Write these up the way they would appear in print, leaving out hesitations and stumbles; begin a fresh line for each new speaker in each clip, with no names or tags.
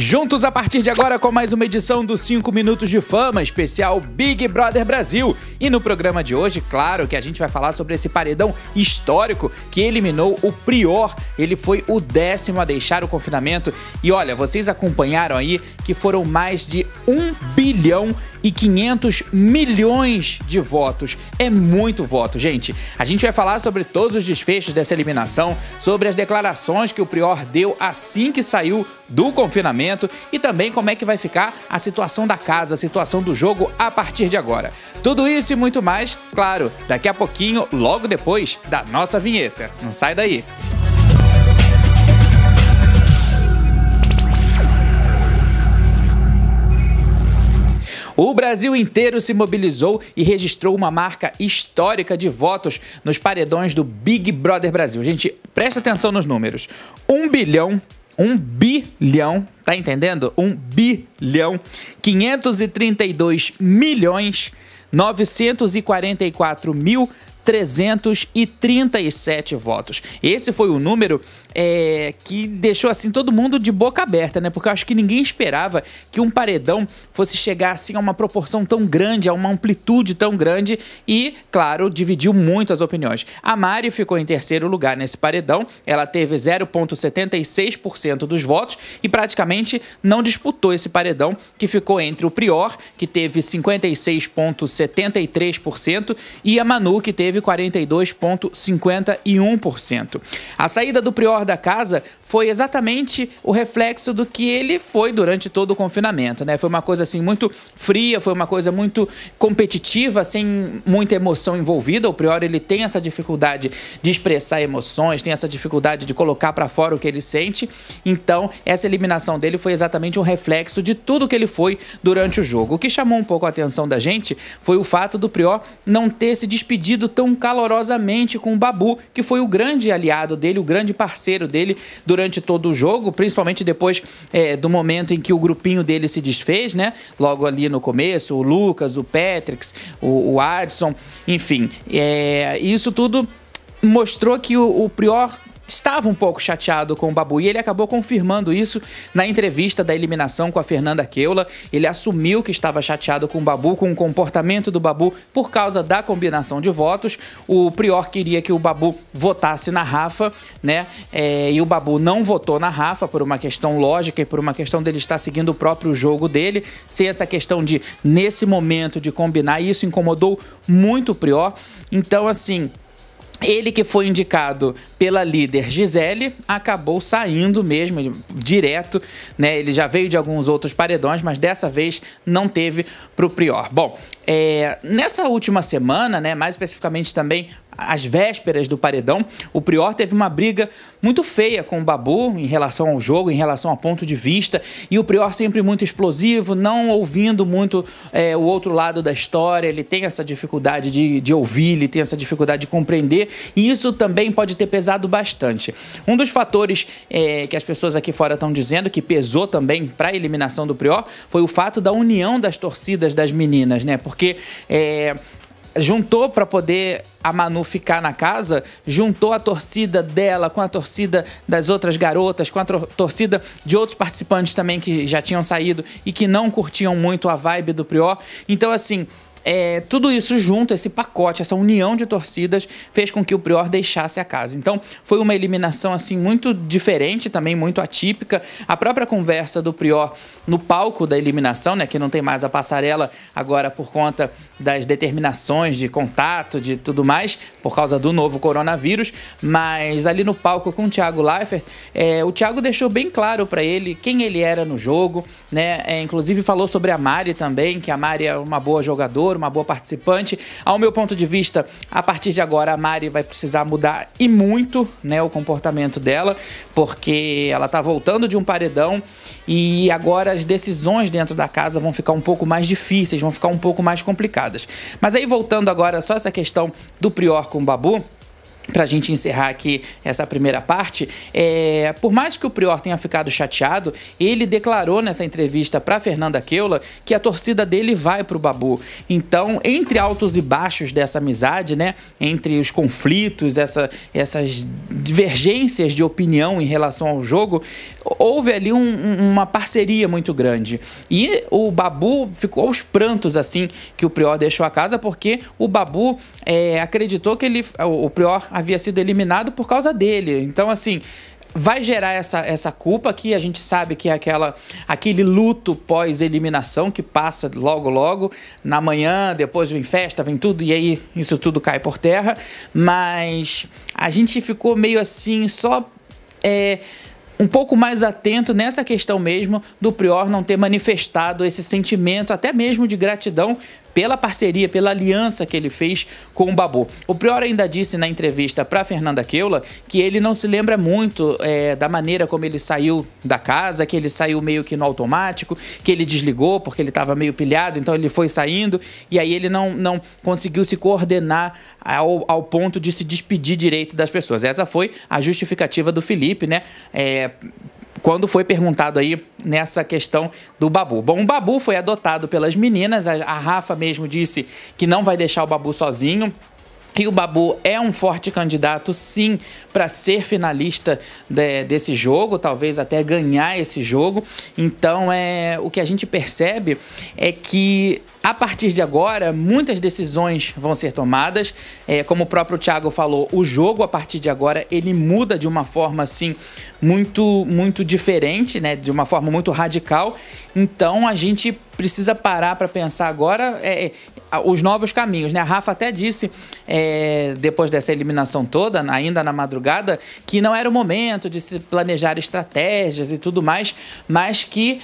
Juntos a partir de agora com mais uma edição do 5 Minutos de Fama, especial Big Brother Brasil. E no programa de hoje, claro que a gente vai falar sobre esse paredão histórico que eliminou o Prior. Ele foi o 10º a deixar o confinamento. E olha, vocês acompanharam aí que foram mais de 1 bilhão e 500 milhões de votos. É muito voto, gente. A gente vai falar sobre todos os desfechos dessa eliminação, sobre as declarações que o Prior deu assim que saiu do confinamento e também como é que vai ficar a situação da casa, a situação do jogo a partir de agora. Tudo isso e muito mais, claro, daqui a pouquinho, logo depois da nossa vinheta. Não sai daí! O Brasil inteiro se mobilizou e registrou uma marca histórica de votos nos paredões do Big Brother Brasil. Gente, presta atenção nos números. 1 bilhão, tá entendendo? 1 bilhão, 532 milhões, 944 mil, 337 votos. Esse foi o número que deixou assim todo mundo de boca aberta, né? Porque eu acho que ninguém esperava que um paredão fosse chegar assim a uma proporção tão grande, a uma amplitude tão grande e, claro, dividiu muito as opiniões. A Mari ficou em terceiro lugar nesse paredão, ela teve 0,76% dos votos e praticamente não disputou esse paredão, que ficou entre o Prior, que teve 56,73%, e a Manu, que teve 42,51%. A saída do Prior da casa foi exatamente o reflexo do que ele foi durante todo o confinamento, né? Foi uma coisa assim muito fria, foi uma coisa muito competitiva, sem muita emoção envolvida. O Prior, ele tem essa dificuldade de expressar emoções, tem essa dificuldade de colocar para fora o que ele sente. Então, essa eliminação dele foi exatamente um reflexo de tudo que ele foi durante o jogo. O que chamou um pouco a atenção da gente foi o fato do Prior não ter se despedido tão calorosamente com o Babu, que foi o grande aliado dele, o grande parceiro dele durante todo o jogo, principalmente depois do momento em que o grupinho dele se desfez, né? Logo ali no começo, o Lucas, o Patrix, o Adson, enfim. Isso tudo mostrou que o Prior estava um pouco chateado com o Babu e ele acabou confirmando isso na entrevista da eliminação com a Fernanda Keula. Ele assumiu que estava chateado com o Babu, com o comportamento do Babu por causa da combinação de votos. O Prior queria que o Babu votasse na Rafa, né? E o Babu não votou na Rafa por uma questão lógica e por uma questão dele estar seguindo o próprio jogo dele, sem essa questão de, nesse momento, de combinar. E isso incomodou muito o Prior. Então, assim, ele que foi indicado pela líder Gisele acabou saindo mesmo, direto, né? Ele já veio de alguns outros paredões, mas dessa vez não teve para o Prior. Bom, nessa última semana, né, mais especificamente também às vésperas do paredão, o Prior teve uma briga muito feia com o Babu em relação ao jogo, em relação ao ponto de vista, e o Prior sempre muito explosivo, não ouvindo muito o outro lado da história. Ele tem essa dificuldade de ouvir, ele tem essa dificuldade de compreender, e isso também pode ter pesado bastante. Um dos fatores que as pessoas aqui fora estão dizendo que pesou também para a eliminação do Prior foi o fato da união das torcidas das meninas, né? Porque juntou para poder a Manu ficar na casa, juntou a torcida dela com a torcida das outras garotas, com a torcida de outros participantes também que já tinham saído e que não curtiam muito a vibe do Prior. Então, assim, tudo isso junto, esse pacote, essa união de torcidas fez com que o Prior deixasse a casa. Então foi uma eliminação assim muito diferente, também muito atípica. A própria conversa do Prior no palco da eliminação, né, que não tem mais a passarela agora por conta das determinações de contato, de tudo mais, por causa do novo coronavírus, mas ali no palco com o Thiago Leifert, o Thiago deixou bem claro para ele quem ele era no jogo, né? Inclusive falou sobre a Mari também, que a Mari é uma boa jogadora, uma boa participante. Ao meu ponto de vista, a partir de agora a Mari vai precisar mudar e muito, né, o comportamento dela, porque ela tá voltando de um paredão e agora as decisões dentro da casa vão ficar um pouco mais difíceis, vão ficar um pouco mais complicadas. Mas aí voltando agora só essa questão do Prior com o Babu, para a gente encerrar aqui essa primeira parte, por mais que o Prior tenha ficado chateado, ele declarou nessa entrevista para Fernanda Keula que a torcida dele vai para o Babu. Então, entre altos e baixos dessa amizade, né, entre os conflitos, essas divergências de opinião em relação ao jogo, houve ali uma parceria muito grande. E o Babu ficou aos prantos assim que o Prior deixou a casa, porque o Babu acreditou que o Prior havia sido eliminado por causa dele. Então, assim, vai gerar essa culpa que a gente sabe que é aquele luto pós-eliminação que passa logo, na manhã, depois vem festa, vem tudo, e aí isso tudo cai por terra. Mas a gente ficou meio assim, só um pouco mais atento nessa questão mesmo do Prior não ter manifestado esse sentimento, até mesmo de gratidão pela parceria, pela aliança que ele fez com o Babu. O Prior ainda disse na entrevista para Fernanda Keula que ele não se lembra muito da maneira como ele saiu da casa, que ele saiu meio que no automático, que ele desligou porque ele estava meio pilhado, então ele foi saindo e aí ele não conseguiu se coordenar ao ponto de se despedir direito das pessoas. Essa foi a justificativa do Felipe, né? Quando foi perguntado aí nessa questão do Babu. Bom, o Babu foi adotado pelas meninas, a Rafa mesmo disse que não vai deixar o Babu sozinho. E o Babu é um forte candidato, sim, para ser finalista desse jogo, talvez até ganhar esse jogo. Então, o que a gente percebe é que, a partir de agora, muitas decisões vão ser tomadas. Como o próprio Thiago falou, o jogo, a partir de agora, ele muda de uma forma, assim, muito diferente, né? De uma forma muito radical. Então, a gente precisa parar para pensar agora os novos caminhos, né? A Rafa até disse, depois dessa eliminação toda, ainda na madrugada, que não era o momento de se planejar estratégias e tudo mais, mas que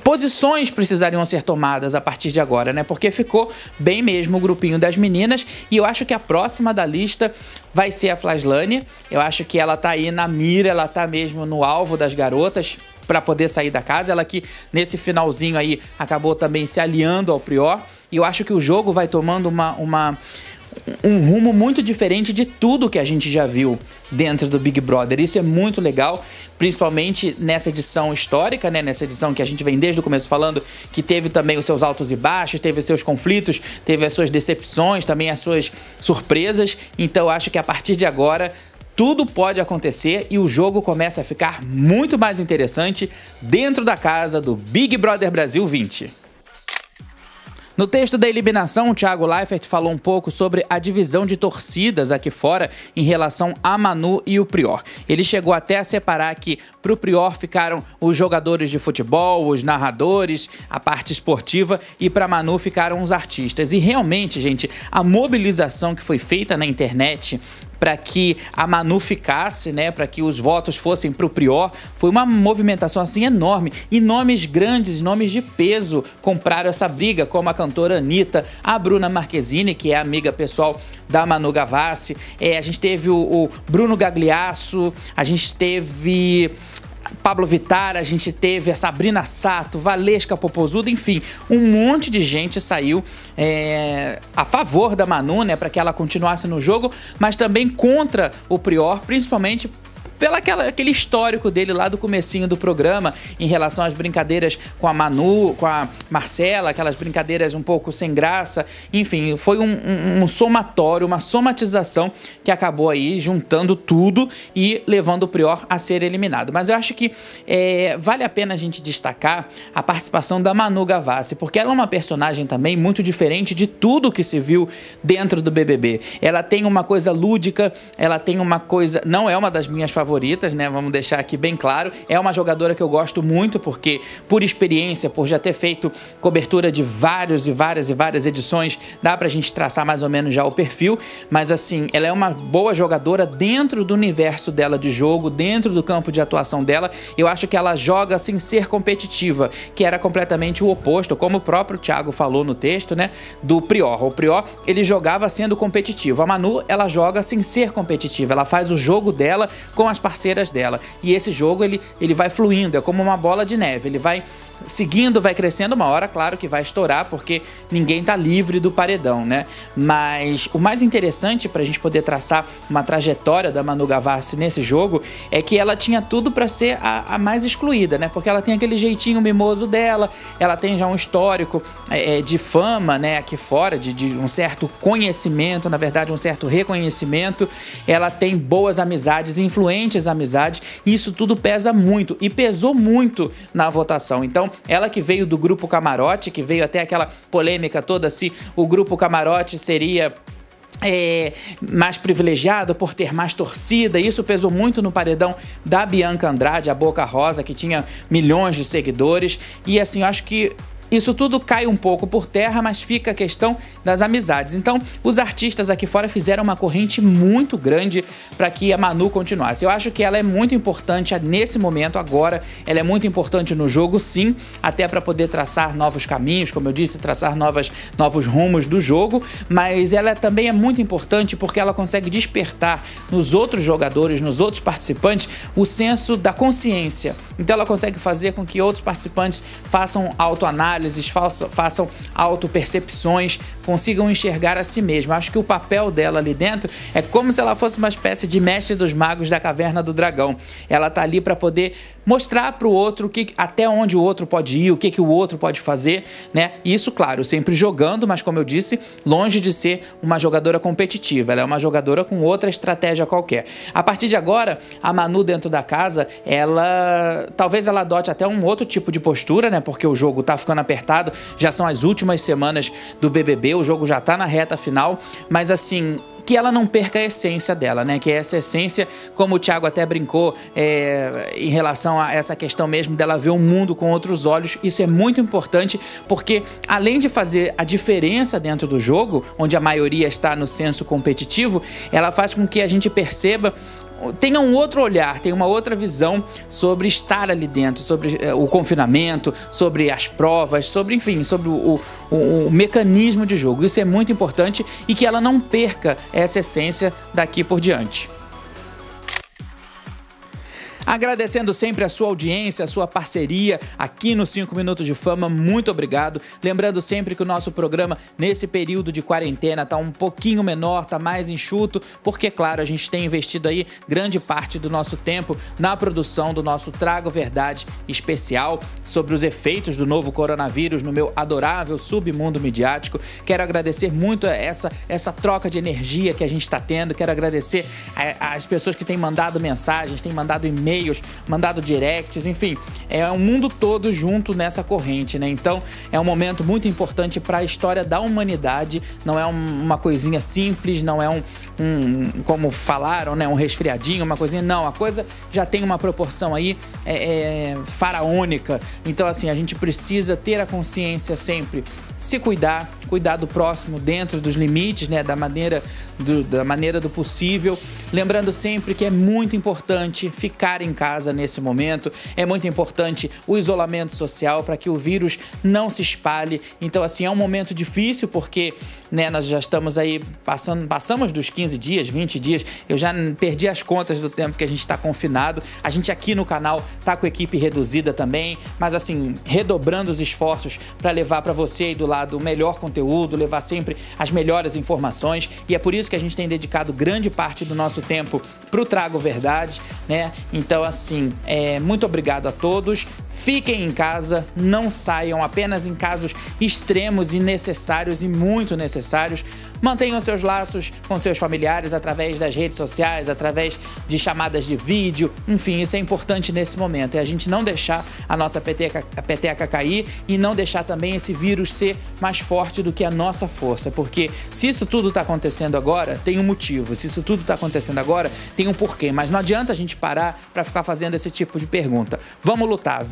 posições precisariam ser tomadas a partir de agora, né? Porque ficou bem mesmo o grupinho das meninas e eu acho que a próxima da lista vai ser a Flaslane. Eu acho que ela tá aí na mira, ela tá mesmo no alvo das garotas para poder sair da casa. Ela que nesse finalzinho aí acabou também se aliando ao Prior. E eu acho que o jogo vai tomando um rumo muito diferente de tudo que a gente já viu dentro do Big Brother. Isso é muito legal, principalmente nessa edição histórica, né? Nessa edição que a gente vem desde o começo falando, que teve também os seus altos e baixos, teve os seus conflitos, teve as suas decepções, também as suas surpresas. Então eu acho que a partir de agora tudo pode acontecer e o jogo começa a ficar muito mais interessante dentro da casa do Big Brother Brasil 20. No texto da eliminação, o Thiago Leifert falou um pouco sobre a divisão de torcidas aqui fora em relação a Manu e o Prior. Ele chegou até a separar que para o Prior ficaram os jogadores de futebol, os narradores, a parte esportiva, e para Manu ficaram os artistas. E realmente, gente, a mobilização que foi feita na internet para que a Manu ficasse, né, para que os votos fossem para o Prior, foi uma movimentação assim enorme. E nomes grandes, nomes de peso compraram essa briga, como a cantora Anitta, a Bruna Marquezine, que é amiga pessoal da Manu Gavassi, a gente teve o Bruno Gagliasso, a gente teve Pablo Vittar, a gente teve a Sabrina Sato, Valesca Popozuda, enfim, um monte de gente saiu a favor da Manu, né, para que ela continuasse no jogo, mas também contra o Prior, principalmente pelo aquele histórico dele lá do comecinho do programa, em relação às brincadeiras com a Manu, com a Marcela, aquelas brincadeiras um pouco sem graça. Enfim, foi um somatório, uma somatização que acabou aí juntando tudo e levando o Prior a ser eliminado. Mas eu acho que vale a pena a gente destacar a participação da Manu Gavassi, porque ela é uma personagem também muito diferente de tudo que se viu dentro do BBB. Ela tem uma coisa lúdica, ela tem uma coisa... Não é uma das minhas favoritas, né? Vamos deixar aqui bem claro. É uma jogadora que eu gosto muito, porque por experiência, por já ter feito cobertura de várias edições, dá pra gente traçar mais ou menos já o perfil, mas assim, ela é uma boa jogadora dentro do universo dela de jogo, dentro do campo de atuação dela. Eu acho que ela joga sem ser competitiva, que era completamente o oposto, como o próprio Thiago falou no texto, né, do Prior. O Prior, ele jogava sendo competitivo. A Manu, ela joga sem ser competitiva. Ela faz o jogo dela com as as parceiras dela. E esse jogo, ele vai fluindo, é como uma bola de neve, ele vai seguindo, vai crescendo, uma hora, claro que vai estourar, porque ninguém tá livre do paredão, né? Mas o mais interessante pra gente poder traçar uma trajetória da Manu Gavassi nesse jogo é que ela tinha tudo pra ser a mais excluída, né? Porque ela tem aquele jeitinho mimoso dela, ela tem já um histórico de fama, né? Aqui fora, de um certo conhecimento, na verdade, um certo reconhecimento. Ela tem boas amizades, influentes amizades, e isso tudo pesa muito, e pesou muito na votação. Então, ela que veio do Grupo Camarote, que veio até aquela polêmica toda se o Grupo Camarote seria mais privilegiado por ter mais torcida, isso pesou muito no paredão da Bianca Andrade, a Boca Rosa, que tinha milhões de seguidores. E assim, eu acho que isso tudo cai um pouco por terra, mas fica a questão das amizades. Então, os artistas aqui fora fizeram uma corrente muito grande para que a Manu continuasse. Eu acho que ela é muito importante nesse momento, agora. Ela é muito importante no jogo, sim, até para poder traçar novos caminhos, como eu disse, traçar novos rumos do jogo. Mas ela também é muito importante porque ela consegue despertar nos outros jogadores, nos outros participantes, o senso da consciência. Então, ela consegue fazer com que outros participantes façam autoanálise, façam autopercepções, consigam enxergar a si mesma. Acho que o papel dela ali dentro é como se ela fosse uma espécie de mestre dos magos da Caverna do Dragão. Ela tá ali para poder mostrar para o outro até onde o outro pode ir, o que o outro pode fazer, né? Isso, claro, sempre jogando, mas como eu disse, longe de ser uma jogadora competitiva. Ela é uma jogadora com outra estratégia qualquer. A partir de agora, a Manu dentro da casa, talvez ela adote até um outro tipo de postura, né? Porque o jogo tá ficando apertado, já são as últimas semanas do BBB, o jogo já tá na reta final, mas assim, que ela não perca a essência dela, né? Que é essa essência, como o Thiago até brincou, em relação a essa questão mesmo dela ver o mundo com outros olhos. Isso é muito importante, porque além de fazer a diferença dentro do jogo, onde a maioria está no senso competitivo, ela faz com que a gente perceba, tenha um outro olhar, tenha uma outra visão sobre estar ali dentro, sobre o confinamento, sobre as provas, enfim, sobre o mecanismo de jogo. Isso é muito importante e que ela não perca essa essência daqui por diante. Agradecendo sempre a sua audiência, a sua parceria aqui no 5 Minutos de Fama, muito obrigado. Lembrando sempre que o nosso programa, nesse período de quarentena, tá um pouquinho menor, tá mais enxuto, porque, claro, a gente tem investido aí grande parte do nosso tempo na produção do nosso Trago Verdade especial sobre os efeitos do novo coronavírus no meu adorável submundo midiático. Quero agradecer muito essa troca de energia que a gente está tendo, quero agradecer às pessoas que têm mandado mensagens, têm mandado e-mails, mandado directs, enfim, é um mundo todo junto nessa corrente, né? Então é um momento muito importante para a história da humanidade, não é uma coisinha simples, não é como falaram, né, um resfriadinho, uma coisinha, não, a coisa já tem uma proporção aí faraônica. Então assim, a gente precisa ter a consciência sempre, se cuidar do próximo dentro dos limites, né, da maneira do possível, lembrando sempre que é muito importante ficar em casa nesse momento, é muito importante o isolamento social para que o vírus não se espalhe. Então assim, é um momento difícil porque, né, nós já estamos aí passamos dos 15 dias, 20 dias, eu já perdi as contas do tempo que a gente está confinado. A gente aqui no canal tá com equipe reduzida também, mas assim, redobrando os esforços para levar para você aí do lado o melhor conteúdo, levar sempre as melhores informações, e é por isso que a gente tem dedicado grande parte do nosso tempo pro Trago Verdade, né? Então assim, muito obrigado a todos. Fiquem em casa, não saiam, apenas em casos extremos e necessários e muito necessários. Mantenham seus laços com seus familiares através das redes sociais, através de chamadas de vídeo, enfim, isso é importante nesse momento. É a gente não deixar a nossa peteca cair e não deixar também esse vírus ser mais forte do que a nossa força, porque se isso tudo está acontecendo agora, tem um motivo. Se isso tudo está acontecendo agora, tem um porquê. Mas não adianta a gente parar para ficar fazendo esse tipo de pergunta. Vamos lutar,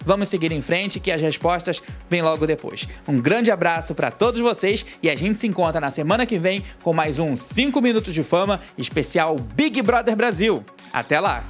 vamos seguir em frente, que as respostas vêm logo depois. Um grande abraço para todos vocês e a gente se encontra na semana que vem com mais um 5 Minutos de Fama especial Big Brother Brasil. Até lá!